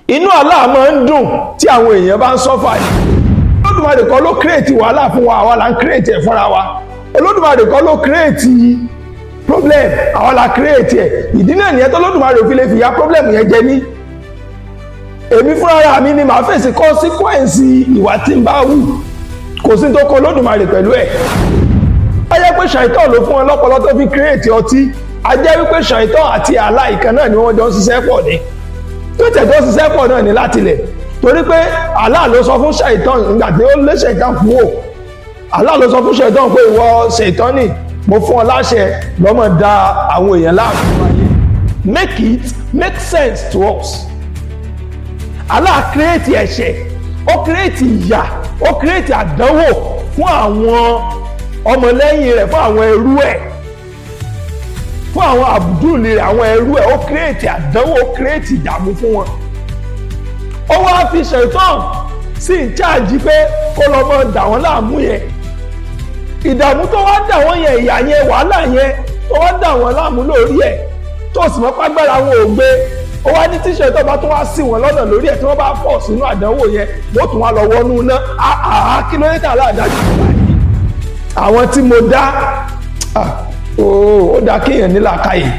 inú Allah máa ń dùn tí àwọn èèyàn bá ń sọ́fà ní. Olódùmarè kọ́ ló kírètì wàhálà fún wa, àwa là ń kírètì ẹ̀ fúnra wa. Olódùmarè kọ́ ló kírètì problem, àwa là kírètì ẹ̀. ìdí náà nìyẹn tó Olódùmarè ò fi lè fìyà problem yẹn jẹ ní. èmi fúnra mi ni màá fèsì consequence ìwà tí ń bá wù, kò sí tó kọ Olódùmarè pẹ̀lú ẹ̀. a jẹ́ pé ṣàìtàn ló fún wọn lọ́pọlọ tó fi kírètì ọtí, a jẹ́ wípé ṣàìtàn àti Allah ìkan náà ni wọ́n jọ ń ṣiṣẹ́ pọ̀ ní. tó tẹ̀tọ́ ṣiṣẹ́ pọ̀ náà ní láti lẹ̀, torí pé Allah ló sọ fún ṣàìtàn nígbà tí ó lé ṣàìtàn kúrò. Allah ló sọ fún ṣàìtàn pé ìwọ ṣàìtánì, mo fún ọ láṣẹ lọ́mọ da àwọn èèyàn láàmú. Make sense to us. Allah create ẹ̀ṣẹ̀, ó create ìyà, ó create àdánwò fún àwọn ọmọlẹ́yìn rẹ̀, fún àwọn ẹrú ẹ̀, fún àwọn àbùdúlì rẹ̀, àwọn ẹrú ẹ̀. Ó create àdánwò, ó create ìdààmú fún wọn. Ó wá fi ṣàìtàn sí ìcháàjì pé kó lọ mọ dà wọ́n láàmú yẹn. Ìdààmú tó wá dà wọ́n yẹn, ìyà yẹn, wàhálà yẹn tó wá dà wọ́n láàmú lórí ẹ̀, tó sì mọ́ pàgbára wọn ò gbé. Ó wá ní tíṣẹ̀ tó bá tún wá sí wọn lọ́nà lórí ẹ̀, tí wọ́n bá fọ̀ sínú àdánwò yẹn, wọ́n tún wá lọ wọnú iná. Kìlómítà aláàdájú báyìí. Àwọn tí mo dá, ó dá kéèyàn ní làákàyè.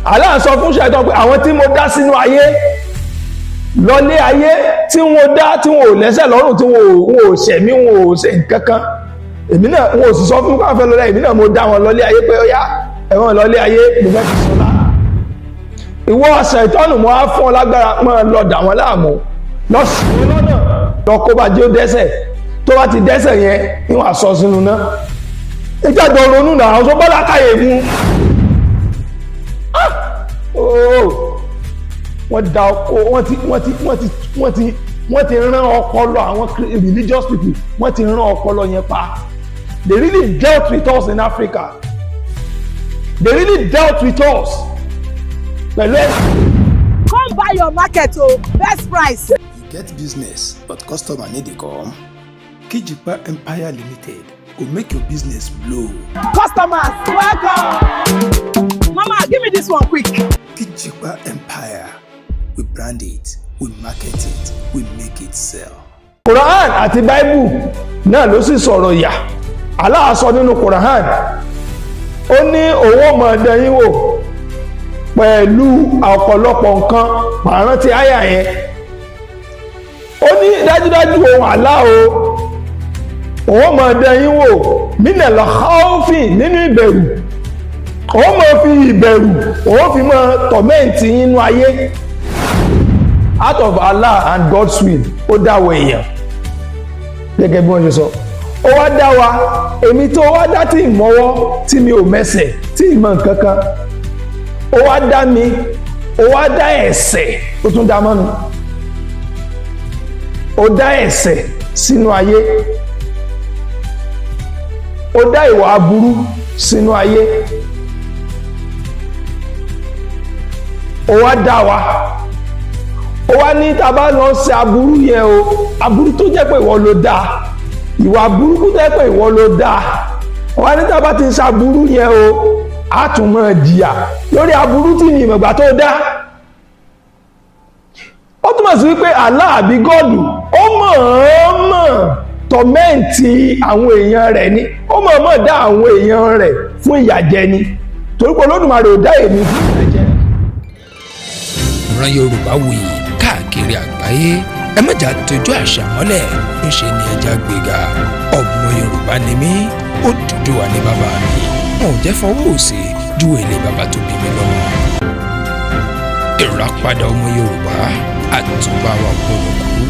Allah sọ fún ṣàìtàn pé àwọn tí mo dá sínú ayé, lọlé ayé tí wọ́n dá, tí wọ́n ò lẹ́sẹ̀ lọ́rùn, tí wọ́n ò ṣẹ̀mí, wọ́n ò ṣe nǹkankan. Èmi náà, wọ́n ò sì sọ fún káfẹ́ lọ́lẹ́, èmi náà mo dá wọn lọlé ayé pé ó yá ẹ̀wọ̀n lọlé ayé mo fẹ́ fi sọ́lá. Ìwọ ṣàìtánù mo á fún ọ lágbára, máa lọ dà wọn láàmú, lọ sí wọn lọ́nà, lọ kó bá jẹ́ ó dẹ́ṣẹ̀. Tó bá ti dẹ́ṣẹ̀ yẹn, ìwọ̀n àsọ sínú náà. Ìjọba ronú náà, àwọn tó bọ́lá káyè mú. Wọ́n da ọkọ̀, wọ́n ti rán ọpọlọ àwọn religious people, wọ́n ti rán ọpọlọ yẹn pa. They really dealt with us in Africa. They really dealt with us. Pẹ̀lú ẹ̀. Come buy your market o, best price. You get business but customer need to come. Kijipa Empire Limited go make your business blow. Customers, welcome. Mama, give me this one quick. Kijipa Empire. We brand it, we market it, we make it sell. Quran àti Bible náà ló sì sọ̀rọ̀ ìyà. Allah sọ nínú Quran, ó ní òun máa dán yín wò pẹ̀lú ọ̀pọ̀lọpọ̀ nǹkan. Pàrọ̀ ti àyà yẹn. Ó ní dájúdájú òun Allah òun máa dán yín wò minal khawfi, nínú ìbẹ̀rù. Òun máa fi ìbẹ̀rù, òun fi máa tọ̀mẹ́ǹtì yín nínú ayé. Out of Allah and God's will, ó dá wa èèyàn. Gẹ́gẹ́ bí wọ́n ṣe sọ. Ó wá dá wa, èmi tó wá dá tí ìmọ̀wọ́, tí mi ò mẹ́sẹ̀, tí ìmọ̀ nǹkankan. Ó wá dá mi, ó wá dá ẹ̀ṣẹ̀, ó tún dá mọ́ mi. Ó dá ẹ̀ṣẹ̀ sínú ayé. Ó dá ìwà aburú sínú ayé. Ó wá dá wa. Ó wá ní tá bá lọ ṣe aburú yẹn o, aburú tó jẹ́ pé ìwọ ló dá, ìwà burúkú tó jẹ́ pé ìwọ ló dá. Ó wá ní tá bá ti ṣe aburú yẹn o, a tún máa jìyà lórí aburú tí ní ìmọ̀gbà tó dá. Ó túmọ̀ sí wípé Allah àbí Gọ́ọ̀dù, ó mọ̀ọ́mọ̀ tọ̀mẹ́ǹtì àwọn èèyàn rẹ̀ ni, ó mọ̀ọ́mọ̀ dá àwọn èèyàn rẹ̀ fún ìyàjẹ ni, torí pé Olódùmarè ò dá èmi fún ìyàjẹ. Ìran Yorùbá wuyì káàkiri àgbáyé, ẹ má jà tójú àṣà mọ́lẹ̀, ńṣe ni ẹja gbéga. Ọmọ Yorùbá ni mí, Odùduwà ni bàbá mi, wọn ò jẹ́ fọwọ́ òsì ju èlé bàbá tó bí mi lọ́mọ. Ìràpadà ọmọ Yorùbá, àtúbà wa gbọ́dọ̀ kú.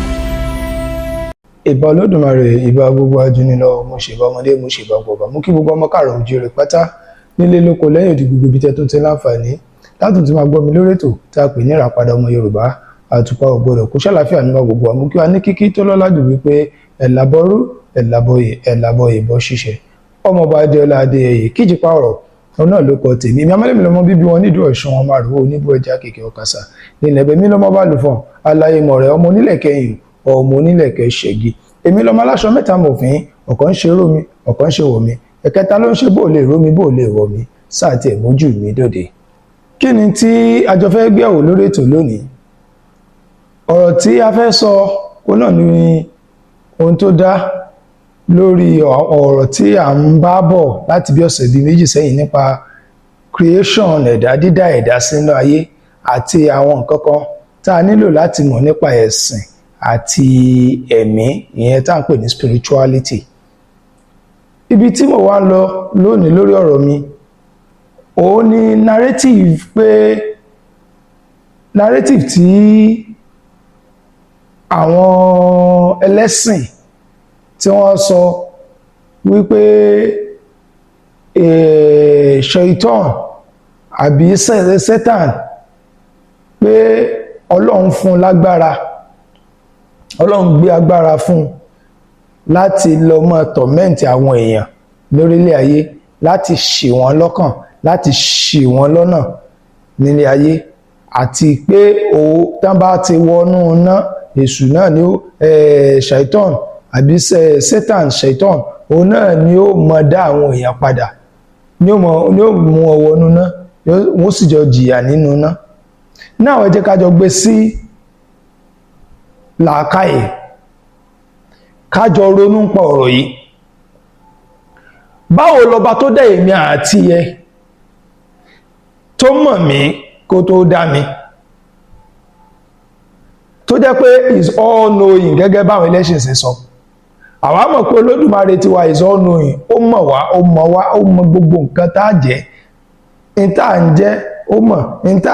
Ìbà Olódùmarè, ìbà gbogbo ajúnilọ, mo ṣèbà ọmọdé, mo ṣèbà gbọ̀gbà, mú kí gbogbo ọmọ káàárọ̀ oòjíire pátá nílé lóko lẹ́yìn òdì gbogbo ibi tẹ́ tó ti láǹfààní látùn tí máa gbọ́ mi lórí ètò tí a pè ní Ìràpadà ọmọ Yorùbá, àtùpà ò gbọdọ̀ kó ṣàlàáfíà nígbà gbogbo. Àmú kí wa ní kíkí tó lọ́lá jù wípé ẹ̀làbọ̀rú ẹ̀làbọ̀yè bọ́ ṣíṣe. Ọmọọba Adéọlá Adéyẹyè Kíjìpá ọ̀rọ̀ òun náà ló kọ tèmi. Èmi amálẹ́mi lọ́mọ bíbí wọn nídùú Ọ̀ṣun, wọn máa rò ó níbú ẹja kèké ọ̀kasà nílẹ̀ ẹ̀bẹ̀ mi lọ́mọ bá lù fọ́n aláyé mọ̀rẹ́ ọmọ onílẹ̀kẹ̀ yìí ọmọ onílẹ̀kẹ̀ ṣẹ̀gi. Èmi lọ́mọ aláṣọ mẹ́ta mọ̀fín, ọ̀kan ń ṣe rómi, ọ̀kan ń ṣe wọ̀mí, ẹ̀kẹta ló ń ṣe bó lè rómi bó lè wọ̀mí, sáà tí ẹ̀ mójú mi dòde. Kí ni tí a jọ fẹ́ gbéyàwó lórí ètò lónìí? ọ̀rọ̀ tí a fẹ́ sọ ó náà ni ohun tó dá lórí ọ̀rọ̀ tí à ń bá bọ̀ láti bí ọ̀sẹ̀ bíi méjì sẹ́yìn nípa creation ẹ̀dá, dídá ẹ̀dá sínú ayé àti àwọn nǹkan kan tá a nílò láti mọ̀ nípa ẹ̀sìn àti ẹ̀mí, ìyẹn tá à ń pè ní spirituality. Ibi tí mo wá ń lọ lónìí lórí ọ̀rọ̀ mi òun ni narrative tí àwọn ẹlẹ́sìn tí wọ́n sọ wípé ṣaitan àbí satan pé Ọlọ́run fún lágbára, Ọlọ́run gbé agbára fún láti lọ máa tọ̀mẹ́ǹtì àwọn èèyàn lórílẹ̀ ayé, láti ṣì wọ́n lọ́kàn, láti ṣì wọ́n lọ́nà nílé ayé, àti pé tán bá ti wọnú iná èṣù náà ni ó ṣaitan àbí satan ṣaitan òun náà ni ó mọ dá àwọn èèyàn padà, ni ó mú wọn wọnú iná, wọ́n sì jọ jìyà nínú iná. Náà ẹ jẹ́ ká jọ gbé sí làákàyè, ká jọ ronú pa ọ̀rọ̀ yìí. Báwo lọba tó dá èmi àti ẹ tó mọ̀ mí kó tó dá mi, tó jẹ́ pé is all knowing gẹ́gẹ́ báwọn ẹlẹ́sìn ṣe sọ. Àwa mọ̀ pé Olódùmarè tiwa is all knowing, ó mọ̀ wá, ó mọ̀ wá, ó mọ̀ gbogbo nǹkan tá a jẹ́, ní tá à ń jẹ́ ó mọ̀, ní tá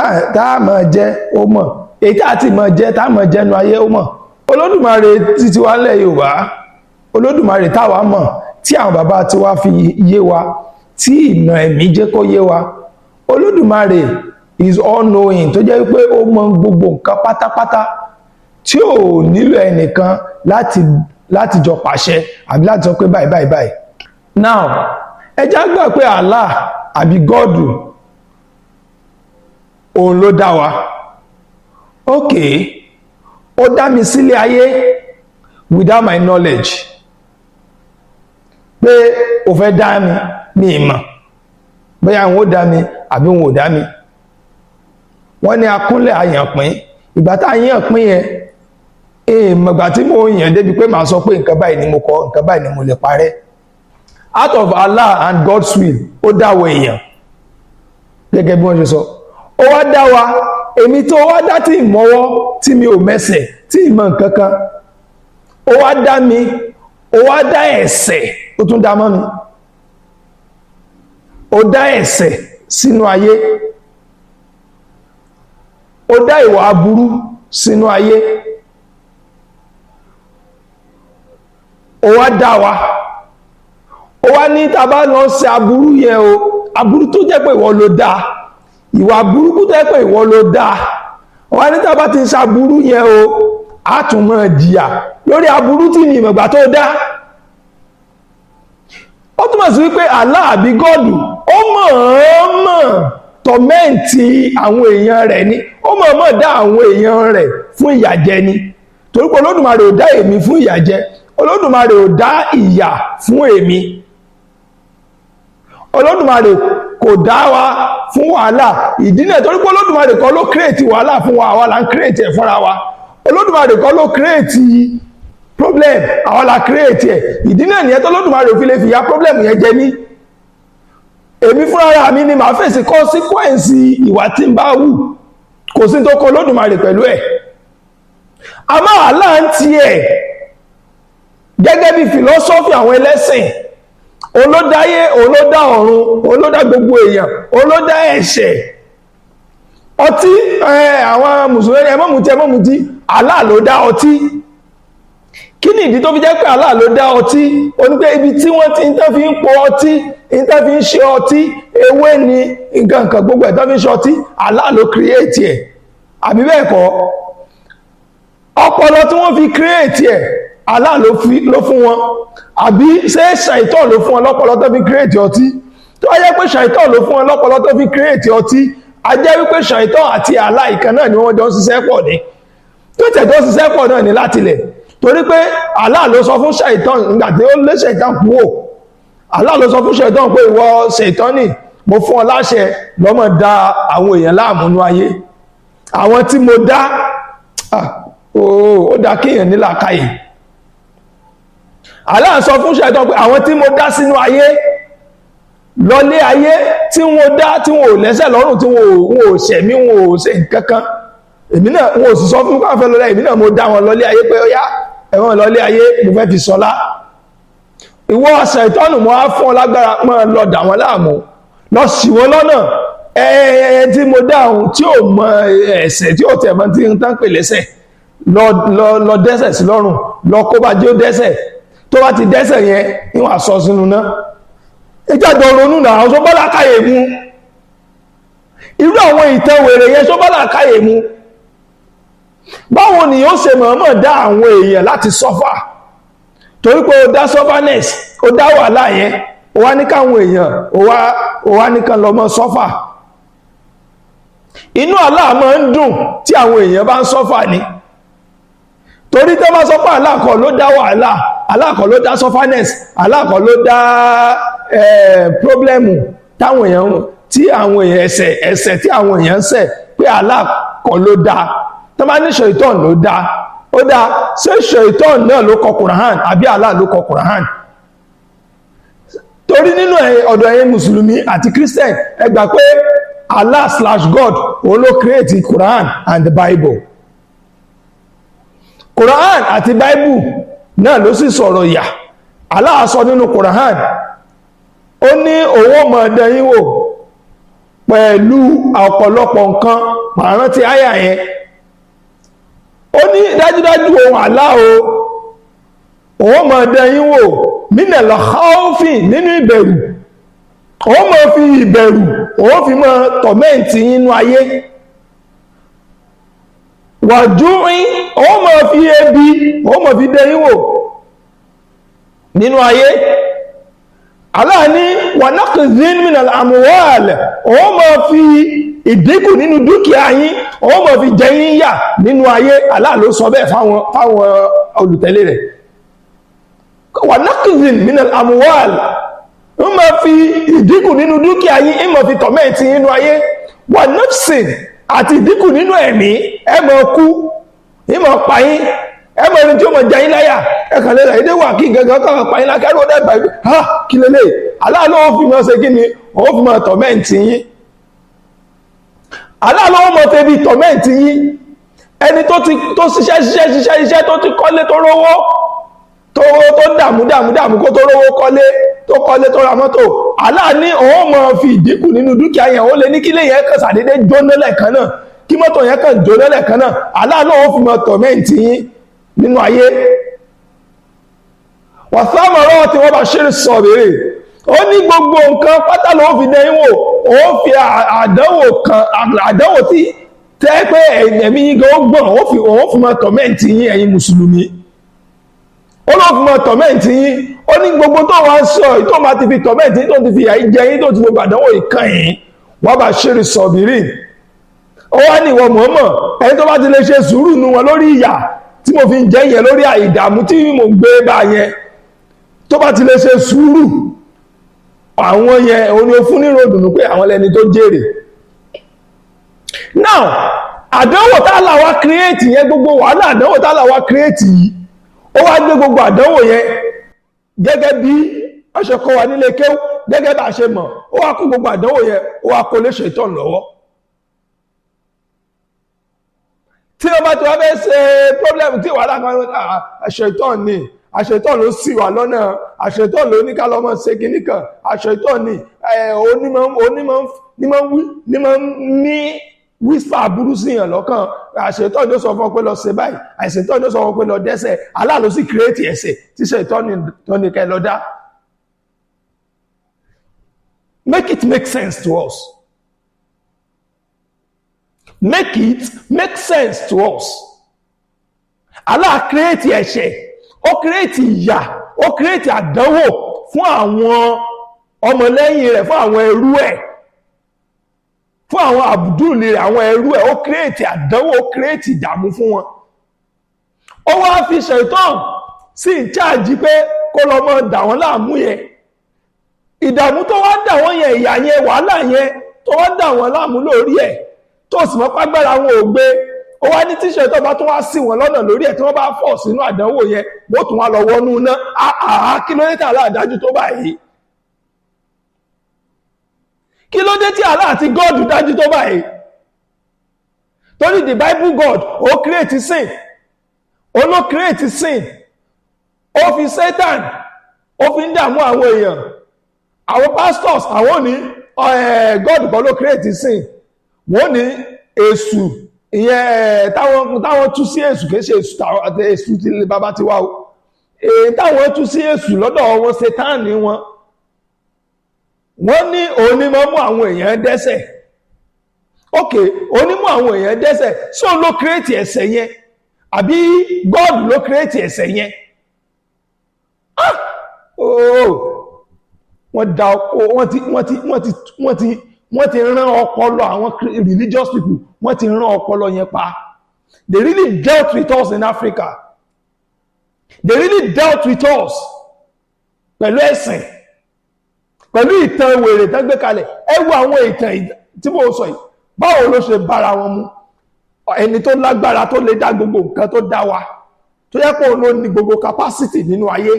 a máa jẹ́ ó mọ̀, èyí tá a ti máa jẹ́ tá a máa jẹ́nu ayé ó mọ̀. Olódùmarè títí wá lẹ̀ Yorùbá, Olódùmarè táwa mọ̀ tí àwọn bàbá tiwa fi yé wa, tí ìmọ̀ ẹ̀mí jẹ́ kó yé wa. Olódùmarè is all knowing tó jẹ́ pé ó mọ̀ gbogbo nǹkan pátápátá, tí ò nílò ẹnìkan láti jọ pàṣẹ àbí láti sọ pé báyìí báyìí báyìí. Now ẹ já gbà pé Allah àbí God òun ló dá wa. Okay, ó dá mi sílé ayé without my knowledge, pé ó fẹ́ dá mi ìmọ̀ bóyá wọn ó dá mi àbí wọn ò dá mi. Wọ́n ní akúnlẹ̀ àyànpín, ìgbà tá àyànpín yẹn ìgbà tí mo yàn débi pé màá sọ pé nǹkan báyìí ni mo kọ, nǹkan báyìí ni mo lè parẹ́. Out of Allah and God's will, ó dáwọ èèyàn gẹ́gẹ́ bí wọ́n ṣe sọ. Ó wá dá wa, èmi tó wá dá tí ìmọ̀wọ́ tí mi ò mẹ́sẹ̀ tí ìmọ̀ nǹkan kan, ó wá dá mi, ó wá dá ẹ̀ṣẹ̀, ó tún dá mọ́ mi. Ó dá ẹ̀ṣẹ̀ sínú ayé, ó dá ìwà aburú sínú ayé, ó wá dá wa, ó wá ní tá bá lọ ṣe aburú yẹn o, aburú tó jẹ́ pé ìwọ ló dá, ìwà burúkú tó jẹ́ pé ìwọ ló dá, ó wá ní tá bá ti ṣe aburú yẹn o, á tún máa jìyà lórí aburú tí ní ìmọ̀gbà tó dá. Ó túmọ̀ sí wípé Allah àbí God ó mọ̀ọ́mọ̀ tọ̀mẹ́ǹtì àwọn èèyàn rẹ̀ ni, ó mọ̀ọ́mọ̀ dá àwọn èèyàn rẹ̀ fún ìyàjẹ ni. Torí pé Olódùmarè ò dá èmi fún ìyàjẹ, Olódùmarè ò dá ìyà fún èmi, Olódùmarè kò dá wa fún wàhálà. Ìdí náà torí pé Olódùmarè kọ́ ló create wàhálà fún wa, àwa là ń create ẹ̀ fúnra wa. Olódùmarè kọ́ ló create problem, àwa la create ẹ̀. Ìdí náà nìyẹn tó Olódùmarè ò fi lè fìyà problem yẹn jẹ mí. Èmi fúnra mi ni màá fèsì consequence ìwà tí ń bá wù, kò sí tó kọ Olódùmarè pẹ̀lú ẹ̀. Àmọ́ Allah ń tiẹ̀ gẹ́gẹ́ bí philosophy àwọn ẹlẹ́sìn, òun ló dáyé, òun ló dá ọ̀run, òun ló dá gbogbo èèyàn, òun ló dá ẹ̀ṣẹ̀. Ọtí àwọn mùsùlùmí ẹ má mutí, ẹ má mutí, Allah ló dá ọtí. Kí ni ìdí tó fi jẹ́ pé Allah ló dá ọtí? Ó ní pé ibi tí wọ́n ti ń tán fi ń po ọtí, ń tán fi ń ṣe ọtí, ewé ni nǹkan nǹkan gbogbo ẹ̀ tán fi ń ṣe ọtí, Allah ló create ẹ̀. Àbí bẹ́ẹ̀ kọ́? Ọpọlọ tí wọ́n fi create ẹ̀, Allah ló fún wọn. Àbí ṣé ṣàìtọ́ ló fún wọn lọ́pọlọ tó fi create ọtí? Tó wá jẹ́ pé ṣàìtọ́ ló fún wọn lọ́pọlọ tó fi create ọtí, a jẹ́ wípé ṣàìtọ́ àti Allah ìkan náà ni wọ́n jọ ń ṣiṣẹ́ pọ̀ ní. Tó tẹ̀ tó ṣiṣẹ́ pọ̀ náà ní látilẹ̀. Torí pé Allah ló sọ fún ṣàìtọ́ nígbà tí ó lé ṣàìtọ́ kúrò. Allah ló sọ fún ṣàìtọ́ pé ìwọ ṣàìtọ́nì, mo fún ọ láṣẹ lọ́mọ da àwọn èèyàn láàmú nínú ayé. Àwọn tí mo dá, ó dá kéèyàn ní làákàyè. Allah sọ fún ṣẹ̀tán pé àwọn tí mo dá sínú ayé lọlé ayé tí wọ́n dá tí wọ́n ò lẹ́sẹ̀ lọ́rùn tí wọ́n ò ṣẹ̀mí wọ́n ò ṣe nǹkankan, èmi náà wọ́n ò sì sọ fún káfẹ́ lọ́lá, èmi náà mo dá wọn lọlé ayé pé ó yá ẹ̀wọ̀n lọlé ayé mo fẹ́ fi sọlá. Ìwọ ṣẹ̀tánù mọ́ á fún ọ lágbára mọ́ lọ dà wọ́n láàmú, lọ ṣì wọ́n lọ́nà. Tí mo dá ohun tí ò mọ ẹ̀ṣẹ̀ tí ò tẹ̀ mọ́ tí ń tán pè lẹ́ṣẹ̀ lọ dẹ́ṣẹ̀ sí lọ́rùn, lọ kó bá jẹ́ ó dẹ́ṣẹ̀, tó bá ti dẹ́ṣẹ̀ yẹn níwọ̀n àsọ sínú náà. Ìjọba ronú náà ṣọ́bọ́lá káyè mú irú àwọn ìtàn wèrè yẹn, ṣọ́bọ́lá káyè mú. Báwo ni yóò ṣe mọ̀ọ́mọ̀ dá àwọn èèyàn láti sọ́fà? Torí pé ó dá sufferness, ó dá wàhálà yẹn, ó wá ní káwọn èèyàn ó wá ní kan lọ mọ́ sọ́fà. Inú Allah máa ń dùn tí àwọn èèyàn bá ń sọ́fà ni. Torí tó bá sọ́fà Allah kọ́ ló dá wàhálà, Allah kọ́ ló dá sufferness, Allah kọ́ ló dá problemu táwọn èèyàn tí àwọn èèyàn ẹ̀ṣẹ̀ tí àwọn èèyàn ń ṣẹ̀ pé Allah kọ́ ló dá. Tó bá ní Ṣaitan ló dá, ó dá ṣé Ṣaitan náà ló kọ Quran àbí Allah ló kọ Quran? Torí nínú ọ̀dọ̀ ẹ̀yin Mùsùlùmí àti Christian ẹ gbà pé Allah/God òun ló create Quran and the Bible. Quran àti Bible náà ló sì sọ̀rọ̀ ìyà. Allah sọ nínú Quran, ó ní òun máa dán yín wò pẹ̀lú ọ̀pọ̀lọpọ̀ nǹkan, màá rántí àyà yẹn. Ó ní dájúdájú òun Allah òun máa dán yín wò minal khawfi nínú ìbẹ̀rù, òun máa fi ìbẹ̀rù òun fi máa tọ̀mẹ́ǹtì nínú ayé. Wàjúrin òun máa fi ebi òun máa fi dán yín wò nínú ayé. Allah ní wa naqzin minal amwal, òun máa fi ìdínkù nínú dúkìá yín, òun máa fi jẹ yín yà nínú ayé. Allah ló sọ bẹ́ẹ̀ fáwọn olùtẹ̀lé rẹ̀. Wa naqzin minal amwal, òun máa fi ìdínkù nínú dúkìá yín, òun máa fi tọ̀mẹ́ǹtì nínú ayé. Wa nafsin, àti ìdínkù nínú ẹ̀mí, ẹ máa kú, ẹ máa pa yín, ẹ máa rí tí ó máa jẹ yín láyà, ẹ̀kàn lẹ́la ìdé wà kí gẹ́gẹ́ kàn pa yín lákẹ́rù ọdẹ́ ìgbà ha kí lélẹ̀. Allah ló fi máa ṣe kí ni, ó fi máa tọ̀mẹ́ǹtì yín. Allah ló máa tẹ́ bí tọ̀mẹ́ǹtì yín. Ẹni tó ṣiṣẹ́ tó ti kọ́lé tó rówó tó dàmú kó tó rówó kọ́lé tó ra mọ́tò, Allah ní òun máa fi ìdínkù nínú dúkìá yẹn. Ó lè ní kílé yẹn kàn sàdédé jóná lẹ́ẹ̀kan náà, kí mọ́tò yẹn kàn jóná lẹ́ẹ̀kan náà, Allah ló fi máa tọ̀mẹ́ǹtì yín nínú ayé. Wàsámọ̀rọ̀ tí wọ́n bá ṣírí sọ̀bẹ̀rẹ̀, ó ní gbogbo nǹkan pátá ló fi dẹ́yìn wò, ó fi àdánwò tí tẹ́ pé ẹ̀mí yín gan gbọ̀n, ó fi máa tọ̀mẹ́ǹtì yín ẹ̀yin Mùsùlùmí. Ó ló fi máa tọ̀mẹ́ǹtì yín. Ó ní gbogbo tó wá ń sọ tó máa ti fi tọ̀mẹ́ǹtì tó ti fi àyí jẹ yín tó ti gbogbo àdánwò ìkan yìí, wọ́n bá ṣírí sọ̀bẹ̀rẹ̀. Ó wá ní ìwọ Mọ̀ọ́mọ̀, ẹni tó bá ti lè ṣe sùúrù nu wọn lórí ìyà tí mo fi ń jẹ yẹn, lórí ìdààmú tí mo ń gbé bá yẹn, tó bá ti lè ṣe sùúrù, àwọn yẹn òun ni ó fún nírò dùnú pé àwọn lẹni tó jèrè. Now àdánwò tálà wá create yẹn, gbogbo wàhálà àdánwò tálà wá create yìí, ó wá gbé gbogbo àdánwò yẹn gẹ́gẹ́ bí a ṣe kọ́ wa nílé kéwú, gẹ́gẹ́ bá ṣe mọ̀, ó wá kó gbogbo àdánwò yẹn, ó wá kó lé Ṣaitan lọ́wọ́. Tí wọ́n bá ti wá fẹ́ ṣe problem tí wàhálà kan Ṣaitan ni, Ṣaitan ló ṣì wà lọ́nà, Ṣaitan ló ní ká lọ́mọ ṣe kinní kan, Ṣaitan ni onímọ̀ ní whisper burú sí yàn lọ́kàn, Ṣaitan ló sọ fún ọ pé lọ ṣe báyìí, Ṣaitan ló sọ fún ọ pé lọ dẹ́ṣẹ̀, Allah ló sì create ẹ̀ṣẹ̀ tí Ṣaitan tó ní kẹ́ lọ dá. Make it make sense to us. Make it make sense to us. Allah create ẹ̀ṣẹ̀, ó create ìyà, ó create àdánwò fún àwọn ọmọlẹ́yìn rẹ̀, fún àwọn ẹrú ẹ̀, fún àwọn àbùdúlì rẹ̀, àwọn ẹrú ẹ̀. Ó create àdánwò, ó create ìdààmú fún wọn. Ó wá fi Ṣaitan sí in charge pé kó lọ mọ́ dà wọ́n láàmú yẹn. Ìdààmú tó wá dà wọ́n yẹn, ìyà yẹn, wàhálà yẹn tó wá dà wọ́n láàmú lórí ẹ̀, tó sì mọ́ pàgbára wọn ò gbé, ó wá ní tíṣẹ́ tó bá tún wá sí wọn lọ́nà lórí ẹ̀ tí wọ́n bá fọ̀ sínú àdánwò yẹn wọ́n tún wá lọ wọnú iná kí ló dé tí Allah dájú tó báyìí kí ló dé tí Allah àti God dájú tó báyìí torí the Bible God ó create sin ó ló create sin ó fi Satan ó fi ń dààmú àwọn èèyàn àwọn pastors àwọn ní God kan ló create sin wọ́n ní èṣù ìyẹn táwọn tú sí èṣù kìí ṣe èṣù tí lè bàbá ti wá o táwọn tú sí èṣù lọ́dọ̀ wọn Satan ní wọ́n ní onímọ̀ mú àwọn èèyàn dẹ́ṣẹ̀ ok onímọ̀ àwọn èèyàn dẹ́ṣẹ̀ ṣé òun ló create ẹ̀ṣẹ̀ yẹn àbí God ló create ẹ̀ṣẹ̀ yẹn wọ́n ti rán ọpọlọ àwọn religious people wọ́n ti rán ọpọlọ yẹn pa they really dealt with us in Africa they really dealt with us pẹ̀lú ẹ̀sìn pẹ̀lú ìtàn wèrè tán gbé kalẹ̀ ẹ wo àwọn ìtàn tí mo sọ yìí báwo ló ṣe bára wọn mu ẹni tó lágbára tó lè dá gbogbo nǹkan tó dá wa tó yẹ kó ló ní gbogbo capacity nínú ayé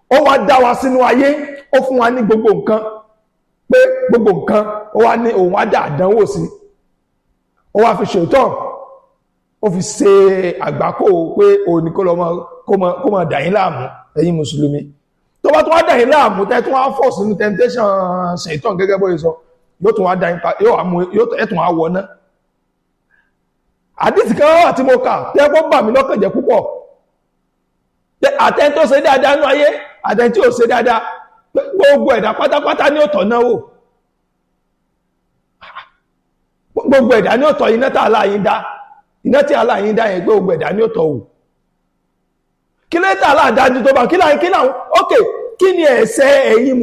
ó wá dá wa sínú ayé ó fún wa ní gbogbo nǹkan pé gbogbo nǹkan ó wá ní òun á dá àdánwò sí ó wá fi ṣètàn ó fi ṣe àgbákò pé òun ní kó mọ dà yín láàmú ẹ̀yin mùsùlùmí tó bá tún wá dà yín láàmú tẹ́ tún wá fọ̀ sínú temptation ṣètàn gẹ́gẹ́ bó ṣe sọ yóò tún wá dà yín pa yóò tún wá wọ náà àdìsí kan wà tí mo kà tẹ́ kó bà mí lọ́kàn jẹ́ púpọ̀ àtẹ́ni tó ṣe dáadáa nú ayé àtẹ́ni tí ò ṣe dáadáa gbogbo ẹ̀dá pátápátá ní ọ̀tọ̀ náà wò gbogbo ẹ̀dá ní ọ̀tọ̀ iná tí aláyín dá iná tí aláyín dá yẹn gbogbo ẹ̀dá ní ọ̀tọ̀ wò kí ló tí aláàdájú tó bá kí láwọn ok kí ni ẹ̀ṣẹ̀ ẹ̀yin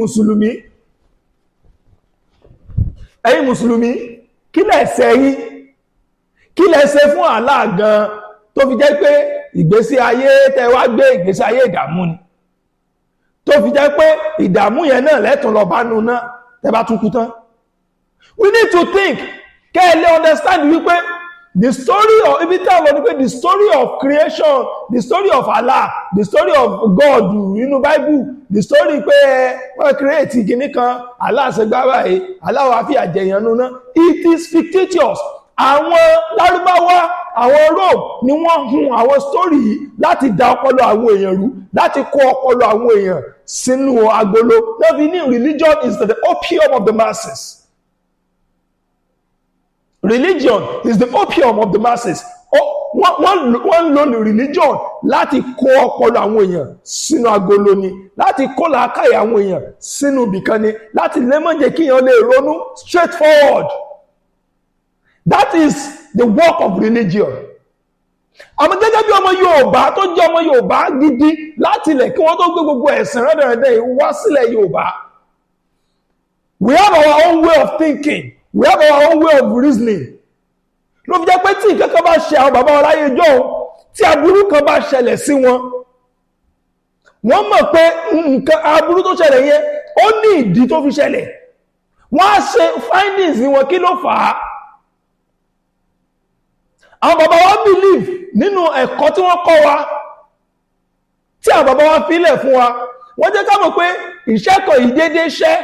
mùsùlùmí kí lẹ̀ṣẹ̀ yín kí lẹ̀ṣẹ̀ fún Allah gan tó fi jẹ́ pé ìgbésí ayé tẹ́ wá gbé ìgbésí ayé ìdààmú ni tó fi jẹ́ pé ìdààmú yẹn náà lẹ́tùn lọ bá nù náà tẹ́ bá tún kú tán we need to think kẹ́ẹ̀lẹ́ understand wípé the story of ibi tí àwọn wípé the story of creation the story of Allah the story of God nínú Bible the story pé wọ́n create kìíní kan Allah ṣe gbá báyìí Allah wá fi àjẹyàn nù náà it is fictitious àwọn lárúbáwá àwọn Rome ni wọ́n hun àwọn story yìí láti dá ọpọlọ àwọn èèyàn rú láti kó ọpọlọ àwọn èèyàn sínú agolo lọ́bí ní religion is the opium of the masses religion is the opium of the masses wọ́n lò ní religion láti kó ọpọlọ àwọn èèyàn sínú agolo ni láti kó làákàyè àwọn èèyàn sínú ibìkan ni láti lè má jẹ́ kí èèyàn lè ronú straightforward. That is the work of religion. Àmọ́ gẹ́gẹ́ bí ọmọ Yorùbá tó jẹ́ ọmọ Yorùbá gidi láti ilẹ̀ kí wọ́n tó gbé gbogbo ẹ̀sìn rẹ́dẹ̀rẹ́dẹ̀ wá sílẹ̀ Yorùbá. We have our own way of thinking. We have our own way of reasoning. Ló fi jẹ́ pé tí nǹkan kan bá ṣe àwọn bàbá ọláyé jọ́ tí aburú kan bá ṣẹlẹ̀ sí wọn. Wọ́n mọ̀ pé nǹkan aburú tó ṣẹlẹ̀ yẹn ó ní ìdí tó fi ṣẹlẹ̀. Wọ́n á ṣe findings wọn kí ló fà á. Àwọn bàbá wa believe nínú ẹ̀kọ́ tí wọ́n kọ́ wa tí àwọn bàbá wa fílẹ̀ fún wa wọ́n jẹ́ ká mọ̀ pé ìṣẹ́kọ̀ ìdédé ṣẹ́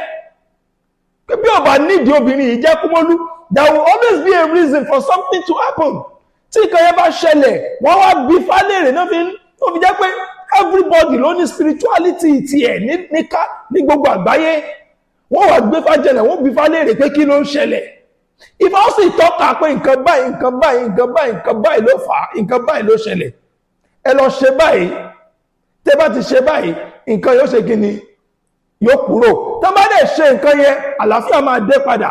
pé bí ó bá nídìí obìnrin yìí jẹ́ kúmọ́lú there will always be a reason for something to happen tí nǹkan yẹn bá ṣẹlẹ̀ wọ́n wá bí fálẹ̀rẹ̀ náà fi jẹ́ pé everybody ló ní spirituality tiẹ̀ ní gbogbo àgbáyé wọ́n wá gbé fájẹlẹ̀ wọ́n bí fálẹ̀rẹ̀ pé kí ló ń ṣẹlẹ̀ ìfà ó sì tọ́ka pé nǹkan báyìí ló fà á nǹkan báyìí ló ṣẹlẹ̀ ẹ lọ ṣe báyìí tẹ́ bá ti ṣe báyìí nǹkan yóò ṣe kíni yóò kúrò tẹ́ bá dẹ̀ ṣe nǹkan yẹn àlàáfíà máa dé padà.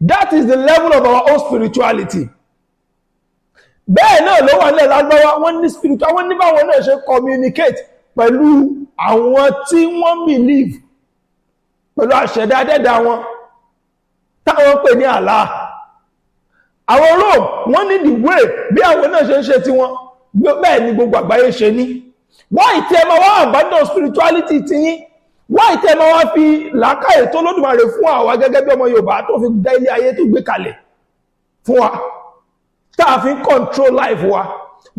That is the level of our own spirituality. Bẹ́ẹ̀ náà ló wà nílẹ̀ lágbáwá wọ́n ní spiritual wọ́n ní báwọn náà ṣe communicate pẹ̀lú àwọn tí wọ́n believe pẹ̀lú àṣẹ̀dá dẹ́dà wọn táwọn pè ní Allah. Àwọn Rome wọ́n ní the way bí àwọn náà ṣe ń ṣe tí wọ́n bẹ́ẹ̀ ni gbogbo àgbáyé ṣe ní. Why tí ẹ máa wá abandon spirituality ti yín? Why tí ẹ máa wá fi làákàyè tó lódùmarè fún àwa gẹ́gẹ́ bí ọmọ Yorùbá tó fi dá ilé ayé tó gbé kalẹ̀? fún wa tá a fi control life wa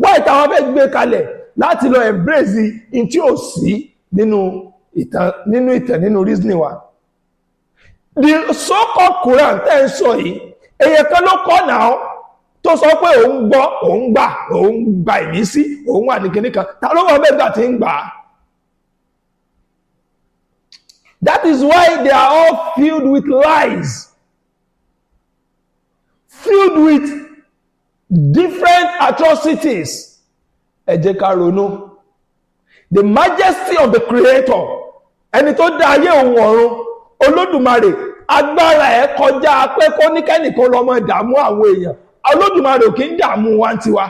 why táwọn fẹ́ gbé kalẹ̀ láti lọ embrace in tí ò sí nínú ìtàn reasoning wa. The so-called Quran tẹ́ ń sọ yìí èyàn kan ló kọ́ náà tó sọ pé òun gbọ́ òun gba ìmísí òun wà ní kinní kan ta ló wọ́n bẹ́ẹ̀ gbà tí ń gbà á. That is why they are all filled with lies, filled with different atrocities. Ẹ jẹ́ ká ronú. The majesty of the Creator, ẹni tó dá ayé òun ọ̀run, Olódùmarè, agbára ẹ̀ kọjá pé kó ní kẹ́nìkan lọ máa dààmú àwọn èèyàn. Olódùmarè kì í dààmú wa tiwa.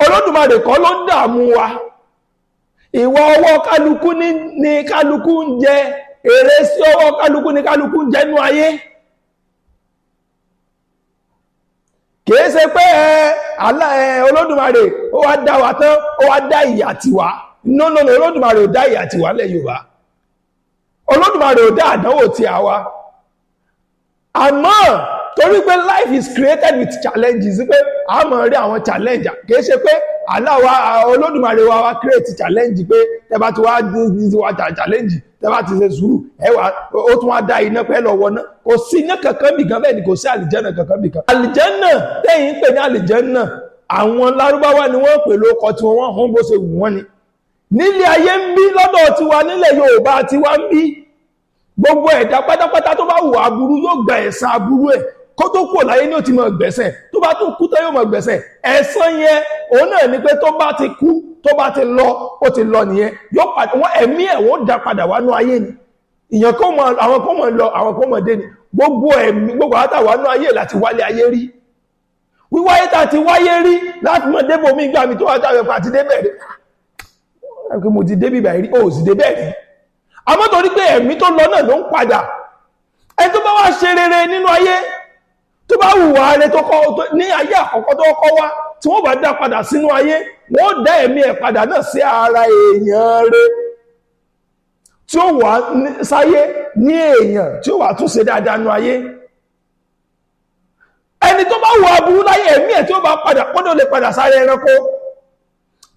Olódùmarè kọ́ ló dààmú wa. Ìwọ ọwọ́ kálukú ní kálukú ń jẹ, èrè sí ọwọ́ kálukú ní kálukú ń jẹ nú ayé. Kìí ṣe pé Olódùmarè ó wá dá wa tán, ó wá dá ìyà tiwa. No, Olódùmarè ò dá ìyà tiwa lẹ́ Yorùbá. Olódùmarè ò dá àdánwò ti àwa. Àmọ́ torí pé life is created with challenges, pé a máa rí àwọn challenge. Kìí ṣe pé Olódùmarè wa create challenge pé tẹ́bá ti wá challenge, tẹ́bá ti ṣe sùúrù, ó tún wá dá iná pẹ́ lọ wọná. Kò sí iná kankan bìkan bẹ́ẹ̀ ni kò sí àlìjẹ́nà kankan bìkan. Àlìjẹ́nà tẹ́yìn pè ní àlìjẹ́nà, àwọn Lárúbáwá ni wọ́n pè lóko tí wọ́n hàn bó ṣe wù wọ́n ni. Nílé ayé ń bí lọ́dọ̀ tiwa nílẹ̀ Yorùbá tiwa ń bí, gbogbo ẹ̀dá pátápátá tó bá wù aburú yóò gba ẹ̀san aburú ẹ̀. Kó tó kò láyé ní ó ti mọ̀ gbẹ̀sẹ̀, tó bá tó kú tán yóò mọ̀ gbẹ̀sẹ̀. Ẹ̀san yẹn òun náà ni pé tó bá ti kú, tó bá ti lọ, ó ti lọ nìyẹn. Yóò padà wọ́n ẹ̀mí ẹ̀ wọ́n dá padà wá nú ayé ni. Ìyẹn kó mọ̀ àwọn kó mọ̀ lọ, àwọn kó mọ̀ dé ni. Gbogbo ẹ̀mí gbogbo àtàwà nú ayé láti wálé ayé rí. Wíwáyé tá ti wáyé rí láti mọ̀ débò mí gbà mí tó wá táwọn ẹ̀kọ́ àti débẹ̀ rí. Ẹ̀kọ́ mo ti débì báyìí rí, ó sì débẹ̀ rí. Àmọ́ torí pé ẹ̀mí tó lọ náà ló ń padà. Ẹni tó bá wá ṣe rere nínú ayé, tó bá wùwà rẹ̀ tó kọ́ ní ayé àkọ́kọ́ tó kọ́ wá, tí wọ́n bá dá padà sínú ayé, wọ́n dá ẹ̀mí ẹ̀ padà náà sí ara èèyàn rẹ̀ tí ó wà sáyé ní èèyàn tí ó wà tún ṣe dáadáa nú ayé. Ẹni tó bá wù aburú láyé, ẹ̀mí ẹ̀ tí ó bá padà pọ́dọ̀ lè padà sáré ẹranko.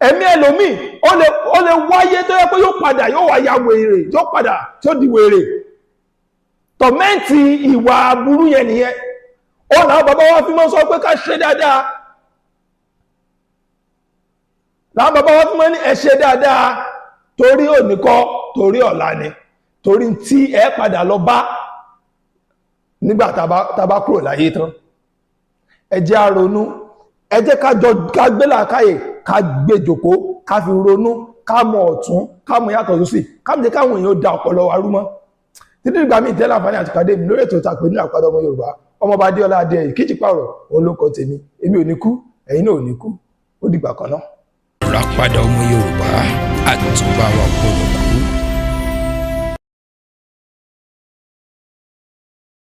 Ẹ̀mí ẹlòmíì ó lè wáyé tó yẹ pé yóò padà yóò wá ya wèrè, yóò padà tí ó di wèrè. Tọ̀mẹ́ǹtì ìwà aburú yẹn nìyẹn. Ó náà bàbá wa fi mọ́ sọ pé ká ṣe dáadáa. Láwọn bàbá wa fi mọ́ ní ẹ ṣe dáadáa torí òní kọ́, torí ọ̀la ni. Torí tí ẹ padà lọ bá nígbà tá bá kúrò láyé tán. Ẹ jẹ́ á ronú, ẹ jẹ́ ká gbé làákàyè, ká gbé jókòó, ká fi ronú, ká mọ ọ̀tún, ká mọ yàtọ̀ sósì, ká mọ̀ jẹ́ káwọn èèyàn da ọpọlọ wa rú mọ́. Títí ìgbà míì tẹ́lẹ̀ àǹfààní àti pàdé mi lórí ètò ìtàpé ní àpàdé ọmọ Yorùbá. Ọmọọba Adéọlá Adéyẹyè Kijipa òun ló kọ tèmi, èmi ò ní kú, ẹ̀yin náà ò ní kú, ó dìgbà kan náà. Ìràpadà ọmọ Yorùbá, àtúbà wa kò lọ kú.